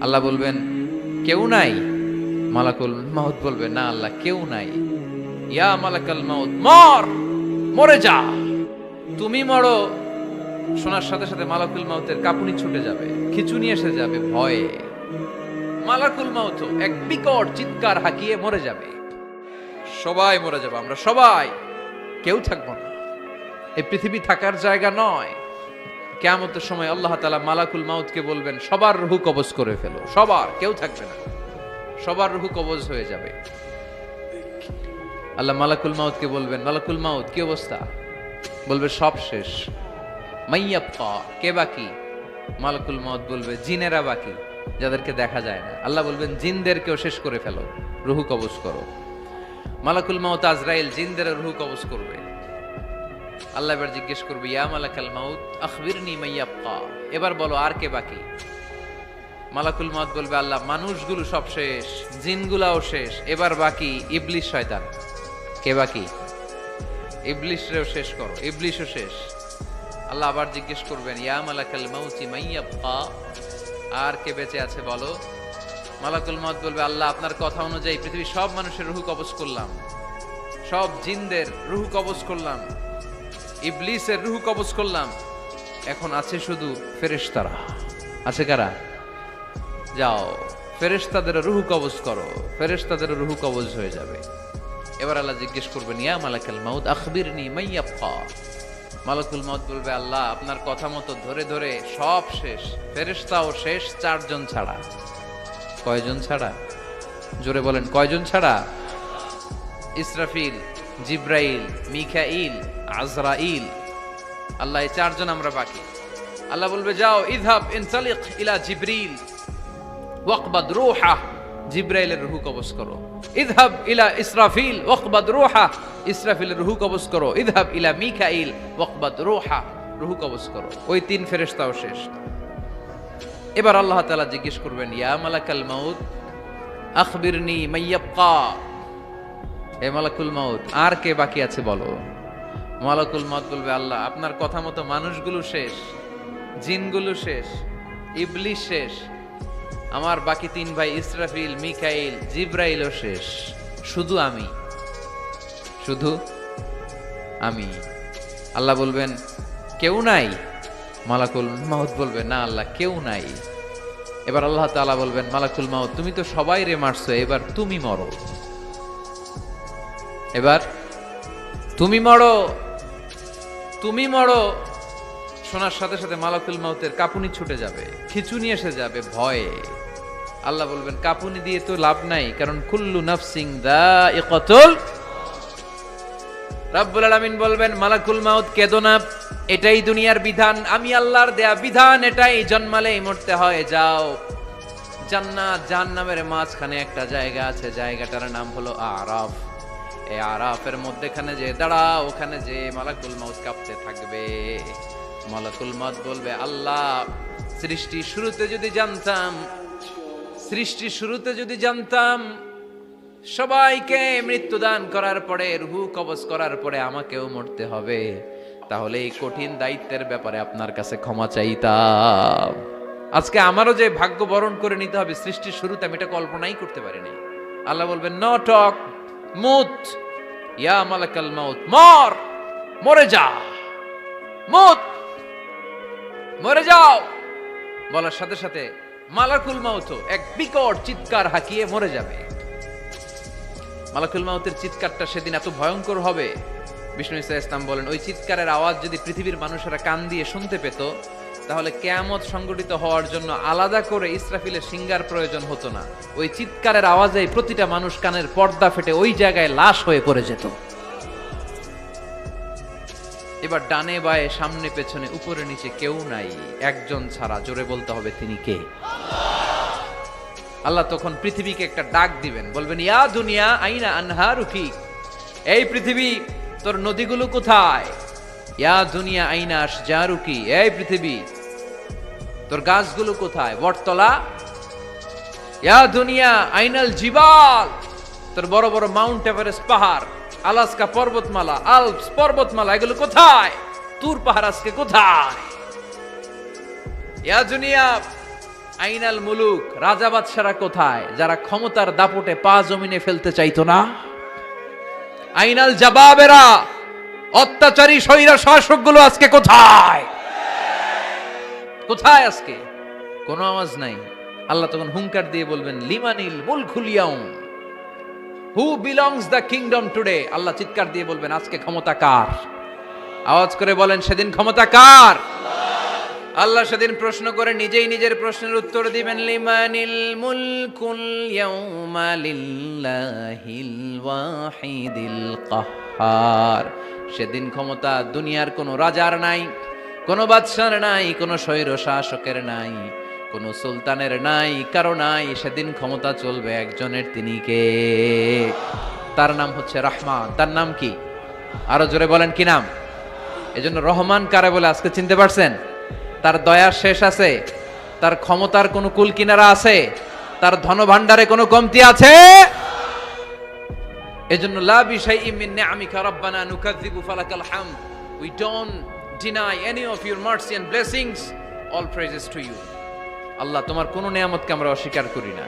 আল্লাহ বলবেন কেউ নাই, মালাকুল মাউত বলবে না আল্লাহ কেউ নাই। ইয়া মালাকাল মাউত মর, মরে যা। তুমি মরো শোনার সাথে সাথে মালাকুল মাউতের কাঁপুনি ছুটে যাবে, খিঁচুনি এসে যাবে ভয়ে। মালাকুল মাউত এক বিকট চিৎকার হাঁকিয়ে মরে যাবে, সবাই মরে যাবে, আমরা সবাই, কেউ থাকবো না। এই পৃথিবী থাকার জায়গা নয়। কিয়ামতের সময় আল্লাহ তাআলা মালাকুল মাউতকে বলবেন সবার রূহ কবজ করে ফেলো, সবার, কেউ থাকবে না, সবার রূহ কবজ হয়ে যাবে। আল্লাহ মালাকুল মাউতকে বলবেন মালাকুল মাউত কি অবস্থা? বলবে সব শেষ। মাইয়াবকা, কে বাকি? মালাকুল মাউত বলবে জিনেরা বাকি, যাদেরকে দেখা যায় না। আল্লাহ বলবেন জিনদেরকেও শেষ করে ফেলো, রূহ কবজ করো। মালাকুল মাউত আজরাইল জিনদের রূহ কবজ করবে। আল্লাহ এবার জিজ্ঞেস করবে ইয়া মালাকাল মাউত আখবিরনি মাইয়াবকা, এবার বলো আর কে বাকি? মালাকুল মাউত বলবে আল্লাহ মানুষগুলো সব শেষ, জিনগুলাও শেষ, এবার বাকি ইবলিস শয়তান। কে বাকি? ইবলিসরেও শেষ করো, ইবলিসও শেষ। আল্লাহ আবার জিজ্ঞেস করবেন ইয়া মালাকাল মাউতি মাইয়াবকা, আর কে বেঁচে আছে বলো? মালাকুল মাউত বলবে আল্লাহ আপনার কথা অনুযায়ী পৃথিবীর সব মানুষের রূহ কবজ করলাম, সব জিনদের রূহ কবজ করলাম, ইবলিসের রূহ কবজ করলাম, এখন আছে শুধু ফেরেশতারা। আছে কারা? যাও ফেরেশতাদের রূহ কবজ করো, ফেরেশতাদের রূহ কবজ হয়ে যাবে। এবার আল্লাহ জিজ্ঞেস করবেন ইয়া মালাকাল মাউত আখবিরনি মাইয়াবকা। মালাকুল মাউত বলবে আল্লাহ আপনার কথা মতো ধরে ধরে সব শেষ, ফেরেশতাও শেষ, 4 জন ছাড়া। কয়জন ছাড়া? জোরে বলেন কয়জন ছাড়া? ইসরাফিল, জিব্রাইল, মিকাইল, আজরাইল। আল্লাহ এই 4 জন আমরা বাকি। আল্লাহ বলবে যাও ইযহাব ইনতালিক ইলা জিবরিল ওয়াকবাদ রূহা, জিব্রাইলের রূহ কবজ করো। ইযহাব ইলা ইসরাফিল ওয়াকবাদ রূহা, ইসরাফিলের রূহ কবজ করো। ইযহাব ইলা মিকাইল ওয়াকবাদ রূহা, রূহ কবজ করো। ওই 3 ফেরেশতাও শেষ। এবার আল্লাহ তাআলা জিজ্ঞেস করবেন ইয়া মালাকাল মাউত আখবিরনি মাইয়াবকা, হে মালাকুল মাউত আর কে বাকি আছে বলো? মালাকুল মাউত বলবে আল্লাহ আপনার কথা মতো মানুষগুলো শেষ, জিনগুলো শেষ, ইবলিস শেষ, আমার বাকি 3 ভাই ইসরাফিল, মিকাইল, জিব্রাইলও শেষ, শুধু আমি, শুধু আমি। আল্লাহ বলবেন কেউ নাই? মালাকুল মাউত বলবে না আল্লাহ কেউ নাই। এবার আল্লাহ তাআলা বলবেন মালাকুল মাউত তুমি তো সবাই রে মারছো, এবার তুমি মরো, এবার তুমি মরো, তুমি মরো। শোনার সাথে সাথে মালাকুল মাউতের কাঁপুনি ছুটে যাবে, খিঁচুনি এসে যাবে ভয়ে। আল্লাহ বলবেন কাঁপুনি দিয়ে তো লাভ নাই, কারণ কুল্লু নাফসিন যায়িকাতুল। রব্বুল আলামিন বলবেন মালাকুল মাউত কেঁদো না, এটাই দুনিয়ার বিধান, আমি আল্লাহর দেয়া বিধান, এটাই, জন্মালেই মরতে হয়। যাও জান্নাত জাহান্নামের মাঝখানে একটা জায়গা আছে, জায়গাটার নাম হলো আরাফ। এই আরাফের মধ্যেখানে যে দাঁড়াও, ওখানে যে মালাকুল মাউত কাঁপতে থাকবে। মালাকুল মাউত বলবে আল্লাহ সৃষ্টির শুরুতে যদি জানতাম, সৃষ্টির শুরুতে যদি জানতাম সবাইকে মৃত্যুদান করার পরে, রূহ কবজ করার পরে আমাকেও মরতে হবে, তাহলে এই কঠিন দায়িত্বের ব্যাপারে আপনার কাছে ক্ষমা চাইতাম। আজকে আমারও যে ভাগ্য বরণ করে নিতে হবে সৃষ্টির শুরুতে, আমি এটা কল্পনাই করতে পারিনি। আল্লাহ বলবেন নো টক, মুত, ইয়া মালাকাল মাউত মর, মরে যা, মুত, মরে যাও। বলার সাথে সাথে মালাকুল মাউত এক বিকট চিৎকার হাঁকিয়ে মরে যাবে। মালাকুল মাউতের চিৎকারটা সেদিন এত ভয়ঙ্কর হবে, বিষ্ণু ঈসা ইসলাম বলেন ওই চিৎকারের আওয়াজ যদি পৃথিবীর মানুষেরা কান দিয়ে শুনতে পেত, তাহলে কিয়ামত সংগঠিত হওয়ার জন্য আলাদা করে ইসরাফিলের সিঙ্গার প্রয়োজন হতো না। ওই চিৎকারের আওয়াজে প্রতিটা মানুষ কানের পর্দা ফেটে ওই জায়গায় লাশ হয়ে পড়ে যেত। এবার ডানে বায়ে সামনে পেছনে উপরে নিচে কেউ নাই, একজন ছাড়া, জোরে বলতে হবে তিনি কে? আল্লাহ তখন পৃথিবীকে একটা ডাক দিবেন, বলবেন ইয়া দুনিয়া আইনা আনহারুকি, এই পৃথিবী তোর নদীগুলো কোথায়? ইয়া দুনিয়া আইনা আশজারুকি, এই পৃথিবী তোর গাছগুলো কোথায়? বটতলা। ইয়া দুনিয়া আইনাল জিবাল, তোর বড় বড় মাউন্ট এভারেস্ট পাহাড়, আলাস্কা পর্বতমালা, আলপস পর্বতমালা, এগুলো কোথায়? তুর পাহাড় আজকে কোথায়? ইয়া দুনিয়া আইনাল মুলুক, রাজা বাদশারা কোথায় যারা ক্ষমতার দাপটে পা জমিনে ফেলতে চাইতো না? আইনাল জাবাবেরা, অত্যাচারী স্বৈরা শাসকগুলো আজকে কোথায়? কোথায় আজকে? কোনো আওয়াজ নাই। আল্লাহ তখন হুঙ্কার দিয়ে বলবেন, লিমানিল মুলকুল ইয়াউম, who belongs the kingdom today. Allah চিৎকার দিয়ে বলবেন, আজকে ক্ষমতা কার? আওয়াজ করে বলেন, সেদিন ক্ষমতা কার? আল্লাহ সেদিন প্রশ্ন করে নিজেই নিজের প্রশ্নের উত্তর দিবেন, লিমানিল মুলকুল ইয়াউমা লিল্লাহিল ওয়াহিদিল কাহ্হার। সেদিন ক্ষমতা দুনিয়ার কোনো রাজার নাই, কোনো বাদশার নাই, কোনো স্বৈর শাসকের নাই, কোনো সুলতানের নাই, কারো নাই। সেদিন ক্ষমতা চলবে একজনের, তিনি কে? তার নাম হচ্ছে রহমান। তার নাম কি? আরো জোরে বলেন, কি নাম? এজন্য রহমান কারে বলে আজকে চিনতে পারছেন? তার দয়ার শেষ আছে? তার ক্ষমতার কোনো কুল কিনারা আছে? তার ধনভাণ্ডারে কোনো কমতি আছে? এজন্য লা বিশাইইম মিন নিআমিকা রাব্বানা নুকাযযিবু ফালাকাল হামদ, we don't deny any of your mercy and blessings, all praises to you. Allah, তোমার কোন নিয়ামতকে আমরা অস্বীকার করি না।